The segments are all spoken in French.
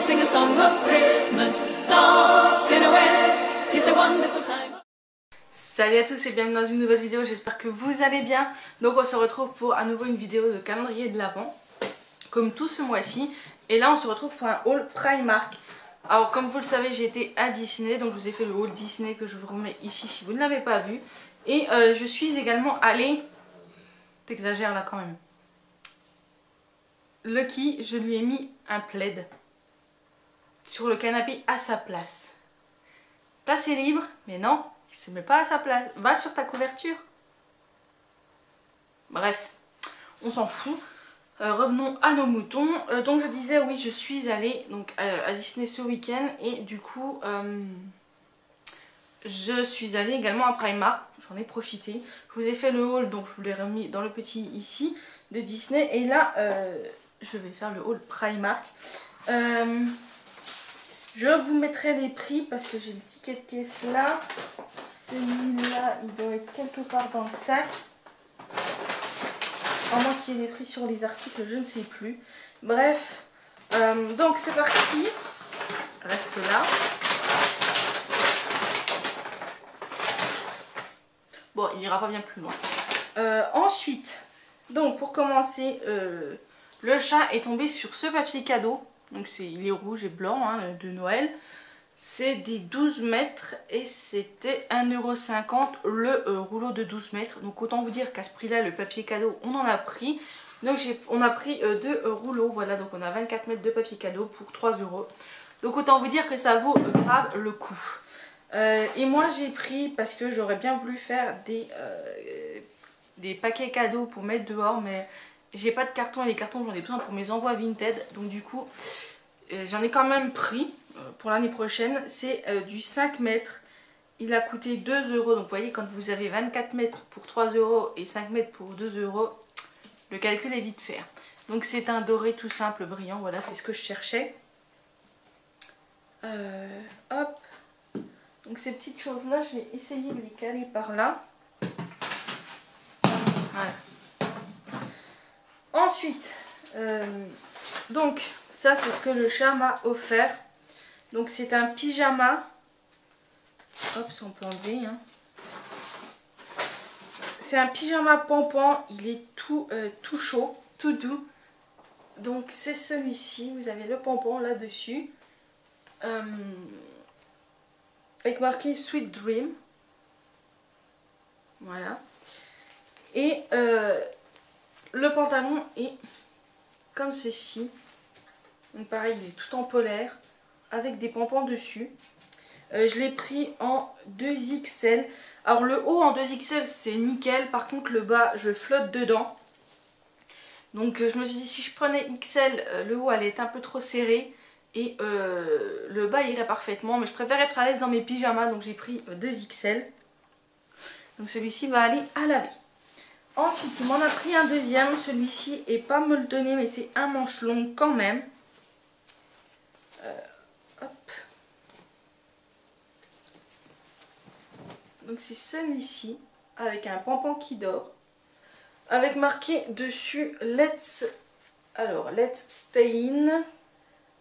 sing a song of Christmas. Dancing away is the wonderful time. Salut à tous et bienvenue dans une nouvelle vidéo, j'espère que vous allez bien. Donc on se retrouve pour à nouveau une vidéo de calendrier de l'Avent, comme tout ce mois-ci. Et là on se retrouve pour un haul Primark. Alors comme vous le savez, j'ai été à Disney, donc je vous ai fait le haul Disney que je vous remets ici si vous ne l'avez pas vu. Et je suis également allée, t'exagères là quand même, Lucky, je lui ai mis un plaid sur le canapé à sa place. Place est libre, mais non, il se met pas à sa place. Va sur ta couverture. Bref, on s'en fout. Revenons à nos moutons. Donc je disais, oui, je suis allée donc, à Disney ce week-end. Et du coup, je suis allée également à Primark. J'en ai profité. Je vous ai fait le haul, donc je vous l'ai remis dans le petit ici de Disney. Et là, je vais faire le haul Primark. Je vous mettrai les prix parce que j'ai le ticket de caisse là. Celui-là, il doit être quelque part dans le sac. À moins qu'il y ait des prix sur les articles, je ne sais plus. Bref, donc c'est parti. Reste là. Bon, il n'ira pas bien plus loin. Ensuite, donc pour commencer, le chat est tombé sur ce papier cadeau. Donc il est rouge et blanc, hein, de Noël. C'est des 12 mètres et c'était 1,50 € le rouleau de 12 mètres. Donc autant vous dire qu'à ce prix là, le papier cadeau, on en a pris. Donc on a pris 2 rouleaux, voilà, donc on a 24 mètres de papier cadeau pour 3 €. Donc autant vous dire que ça vaut grave le coup. Et moi j'ai pris, parce que j'aurais bien voulu faire des paquets cadeaux pour mettre dehors, mais j'ai pas de carton et les cartons j'en ai besoin pour mes envois Vinted. Donc du coup j'en ai quand même pris pour l'année prochaine. C'est du 5 mètres. Il a coûté 2 €. Donc vous voyez, quand vous avez 24 mètres pour 3 € et 5 mètres pour 2 €, le calcul est vite fait. Donc c'est un doré tout simple, brillant. Voilà, c'est ce que je cherchais. Hop. Donc ces petites choses là, je vais essayer de les caler par là. Voilà. Ensuite, donc ça c'est ce que le chat m'a offert. Donc c'est un pyjama. Hop, ça on peut enlever. Hein. C'est un pyjama pampan. Il est tout chaud, tout doux. Donc c'est celui-ci. Vous avez le pampan là-dessus. Avec marqué Sweet Dream. Voilà. Et le pantalon est comme ceci. Donc pareil, il est tout en polaire avec des pompons dessus. Je l'ai pris en 2XL. Alors le haut en 2XL c'est nickel. Par contre le bas je flotte dedans. Donc je me suis dit, si je prenais XL, le haut allait être un peu trop serré. Et le bas irait parfaitement. Mais je préfère être à l'aise dans mes pyjamas. Donc j'ai pris 2XL. Donc celui-ci va aller à laver. Ensuite, il m'en a pris un deuxième. Celui-ci est pas molletonné, mais c'est un manche long quand même. Hop. Donc c'est celui-ci, avec un pampan qui dort. Avec marqué dessus Let's stay in,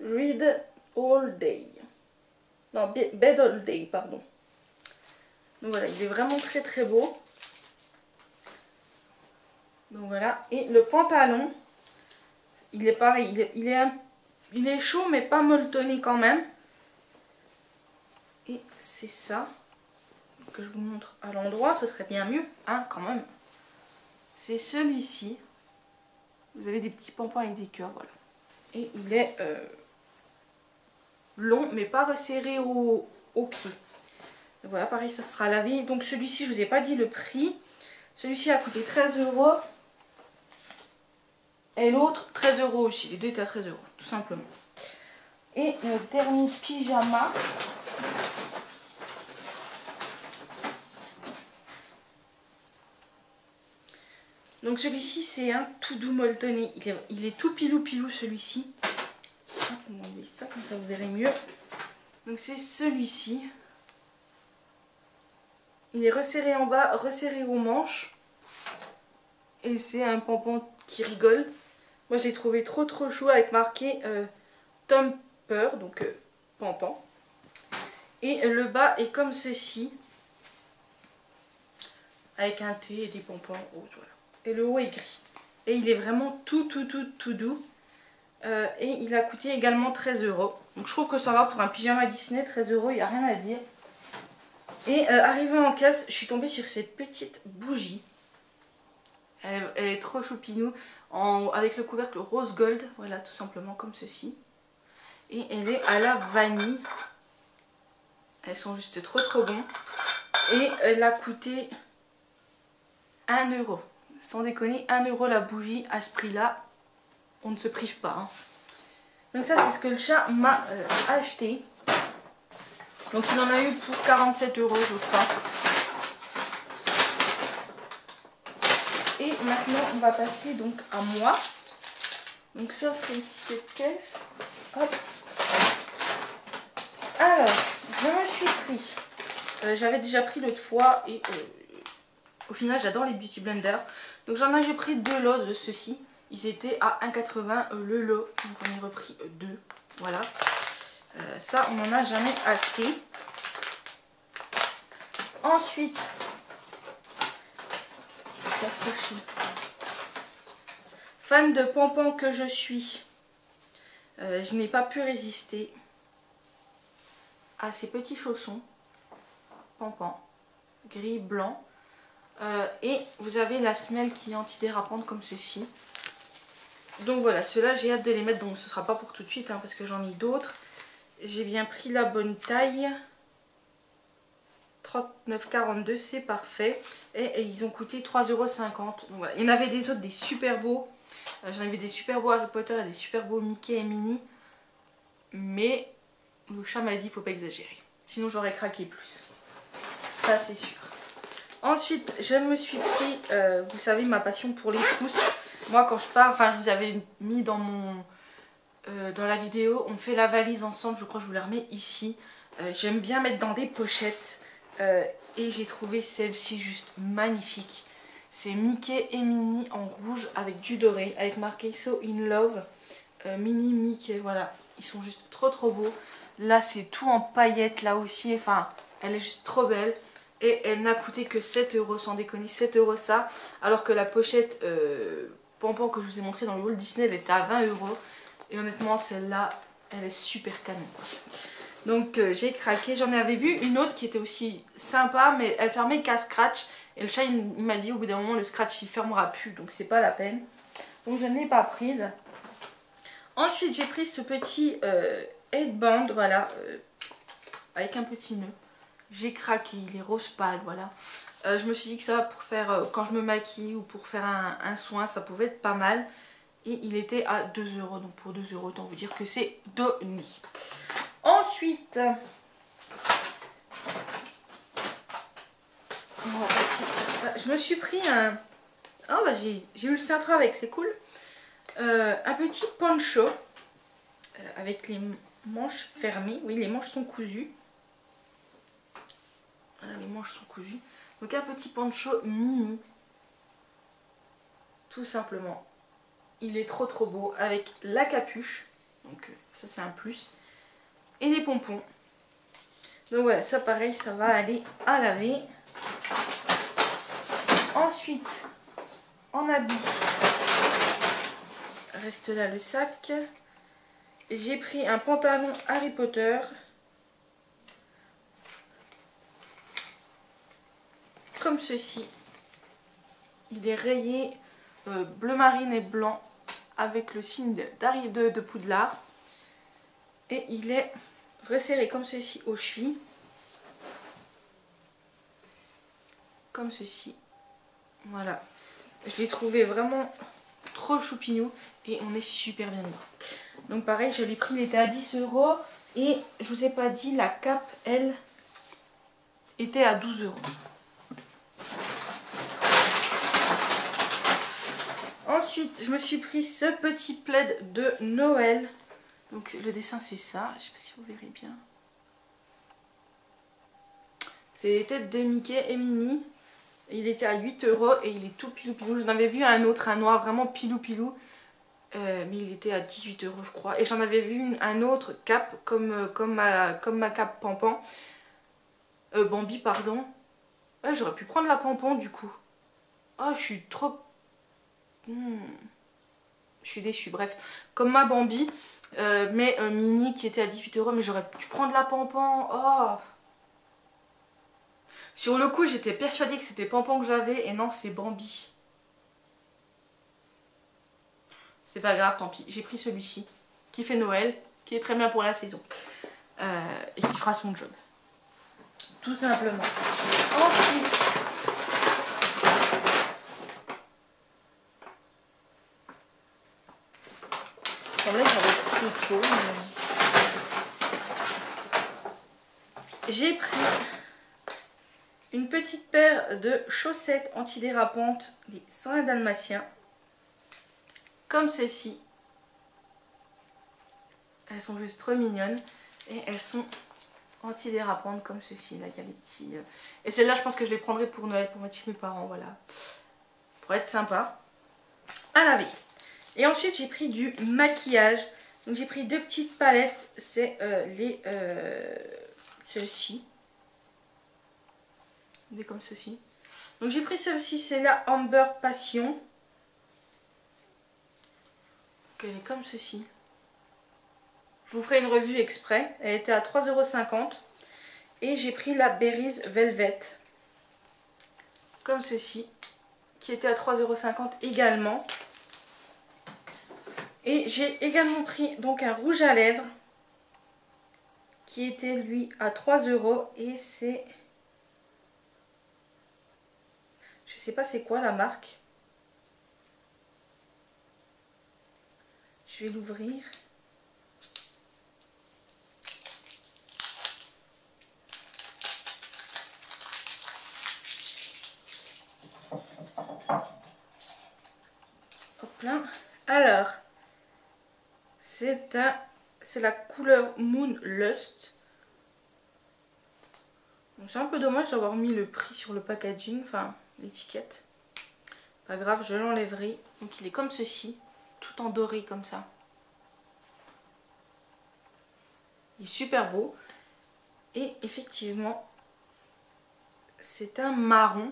read all day. Non, bed all day, pardon. Donc voilà, il est vraiment très très beau. Donc voilà, et le pantalon, il est pareil, il est chaud mais pas molletonné quand même. Et c'est ça, que je vous montre à l'endroit, ce serait bien mieux, hein, quand même. C'est celui-ci, vous avez des petits pompons avec des cœurs, voilà. Et il est long mais pas resserré au pied. Et voilà, pareil, ça sera lavé. Donc celui-ci, je vous ai pas dit le prix. Celui-ci a coûté 13 €. Et l'autre 13 € aussi, les deux étaient à 13 €, tout simplement. Et le dernier pyjama. Donc celui-ci c'est un tout doux molletonné. Il est tout pilou celui-ci. On va enlever ça, comme ça vous verrez mieux. Donc c'est celui-ci. Il est resserré en bas, resserré aux manches. Et c'est un pompon qui rigole. Moi, je l'ai trouvé trop chou avec marqué Tom peur, donc Pampan. Et le bas est comme ceci, avec un T et des pompons roses, voilà. Et le haut est gris. Et il est vraiment tout doux. Et il a coûté également 13 €. Donc je trouve que ça va pour un pyjama Disney, 13 €, il n'y a rien à dire. Et arrivé en caisse, je suis tombée sur cette petite bougie. Elle est trop choupinou, avec le couvercle rose gold, voilà, tout simplement comme ceci. Et elle est à la vanille. Elles sont juste trop bon. Et elle a coûté 1 €. Sans déconner, 1 € la bougie à ce prix-là, on ne se prive pas. Hein. Donc ça, c'est ce que le chat m'a acheté. Donc il en a eu pour 47 €, je crois. Et maintenant, on va passer donc à moi. Donc ça, c'est une petite caisse. Hop. Alors, je me suis pris. J'avais déjà pris l'autre fois et au final, j'adore les Beauty Blender. Donc j'en avais pris 2 lots de ceux-ci. Ils étaient à 1,80 € le lot. Donc j'en ai repris 2. Voilà. Ça, on n'en a jamais assez. Ensuite, fan de Pampan que je suis, je n'ai pas pu résister à ces petits chaussons Pampan, gris, blanc. Et vous avez la semelle qui est antidérapante comme ceci. Donc voilà, ceux-là j'ai hâte de les mettre, donc ce sera pas pour tout de suite hein, parce que j'en ai d'autres. J'ai bien pris la bonne taille. 39,42, c'est parfait. Et ils ont coûté 3,50 €. Donc voilà. Il y en avait des autres, des super beaux. J'en avais des super beaux Harry Potter et des super beaux Mickey et Minnie. Mais le chat m'a dit qu'il ne faut pas exagérer. Sinon j'aurais craqué plus. Ça c'est sûr. Ensuite, je me suis pris, vous savez, ma passion pour les trousses. Moi quand je pars, enfin je vous avais mis dans la vidéo, on fait la valise ensemble. Je crois que je vous la remets ici. J'aime bien mettre dans des pochettes. Et j'ai trouvé celle-ci juste magnifique. C'est Mickey et Minnie en rouge avec du doré, avec marqué So in Love. Minnie, Mickey, voilà. Ils sont juste trop beaux. Là c'est tout en paillettes là aussi. Enfin, elle est juste trop belle. Et elle n'a coûté que 7 €, sans déconner, 7 € ça. Alors que la pochette Pampan que je vous ai montré dans le Walt Disney, elle était à 20 €. Et honnêtement, celle-là, elle est super canon. Donc j'ai craqué. J'en avais vu une autre qui était aussi sympa, mais elle fermait qu'à scratch. Et le chat il m'a dit au bout d'un moment le scratch il fermera plus, donc c'est pas la peine. Donc je ne l'ai pas prise. Ensuite j'ai pris ce petit headband, voilà, avec un petit nœud. J'ai craqué, il est rose pâle, voilà. Je me suis dit que ça pour faire, quand je me maquille ou pour faire un soin, ça pouvait être pas mal. Et il était à 2 €, donc pour 2 €, autant vous dire que c'est donné. Ensuite, on va passer à ça. Je me suis pris un... Oh bah j'ai eu le cintre avec, c'est cool. Un petit poncho avec les manches fermées. Oui, les manches sont cousues. Voilà, les manches sont cousues. Donc un petit poncho mini. Tout simplement. Il est trop beau avec la capuche. Donc ça c'est un plus. Et les pompons. Donc voilà, ça pareil, ça va aller à laver. Ensuite, en habit, reste là le sac. J'ai pris un pantalon Harry Potter. Comme ceci. Il est rayé bleu marine et blanc avec le signe de Poudlard. Et il est resserré comme ceci aux chevilles. Comme ceci. Voilà. Je l'ai trouvé vraiment trop choupinou. Et on est super bien dedans. Donc pareil, je l'ai pris, il était à 10 €. Et je vous ai pas dit, la cape, elle, était à 12 €. Ensuite, je me suis pris ce petit plaid de Noël. Donc le dessin c'est ça, je sais pas si vous verrez bien. C'est les têtes de Mickey et Minnie. Il était à 8 € et il est tout pilou pilou. J'en avais vu un autre, un noir vraiment pilou pilou. mais il était à 18 € je crois. Et j'en avais vu un autre cap comme ma cape Pampan. Bambi pardon. Ouais, j'aurais pu prendre la Pampan du coup. Oh je suis trop... Je suis déçue, bref. Comme ma Bambi, mais mini qui était à 18 €, mais j'aurais pu prendre la Pampan. Oh. Sur le coup j'étais persuadée que c'était Pampan que j'avais et non c'est Bambi. C'est pas grave, tant pis. J'ai pris celui-ci qui fait Noël, qui est très bien pour la saison et qui fera son job. Tout simplement. Ensuite, il semblait que j'avais pris autre chose. Mais... J'ai pris une petite paire de chaussettes antidérapantes des 101 Dalmatiens. Comme ceci. Elles sont juste trop mignonnes. Et elles sont antidérapantes comme ceci. Là, il y a les petits... Et celle-là, je pense que je les prendrai pour Noël, pour mettre chez mes parents, voilà. Pour être sympa. À laver. Et ensuite, j'ai pris du maquillage. Donc, j'ai pris deux petites palettes. C'est celle-ci. Comme ceci. Donc, j'ai pris celle-ci. C'est la Amber Passion. Elle est comme ceci. Je vous ferai une revue exprès. Elle était à 3,50 €. Et j'ai pris la Berries Velvet. Comme ceci. Qui était à 3,50 € également. Et j'ai également pris donc un rouge à lèvres. Qui était lui à 3 €. Et c'est... Je sais pas c'est quoi la marque. Je vais l'ouvrir. Hop là. Alors, c'est la couleur Moon Lust. C'est un peu dommage d'avoir mis le prix sur le packaging, enfin l'étiquette. Pas grave, je l'enlèverai. Donc il est comme ceci, tout en doré comme ça. Il est super beau. Et effectivement, c'est un marron.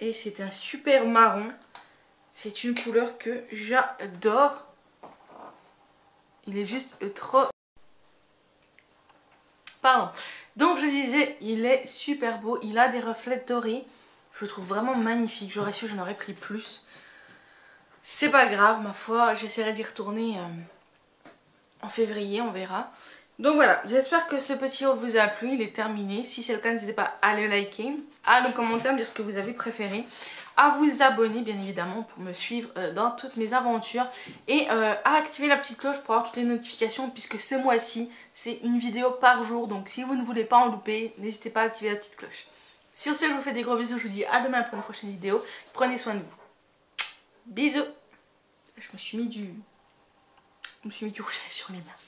Et c'est un super marron. C'est une couleur que j'adore. Il est juste trop... Pardon. Donc je disais, il est super beau. Il a des reflets dorés. Je le trouve vraiment magnifique. J'aurais su, j'en aurais pris plus. C'est pas grave, ma foi. J'essaierai d'y retourner en février, on verra. Donc voilà, j'espère que ce petit haul vous a plu. Il est terminé. Si c'est le cas, n'hésitez pas à le liker, à le commenter, à me dire ce que vous avez préféré, à vous abonner bien évidemment pour me suivre dans toutes mes aventures et à activer la petite cloche pour avoir toutes les notifications puisque ce mois-ci c'est une vidéo par jour, donc si vous ne voulez pas en louper, n'hésitez pas à activer la petite cloche. Sur ce, je vous fais des gros bisous, je vous dis à demain pour une prochaine vidéo, prenez soin de vous. Bisous. Je me suis mis du rouge sur les mains.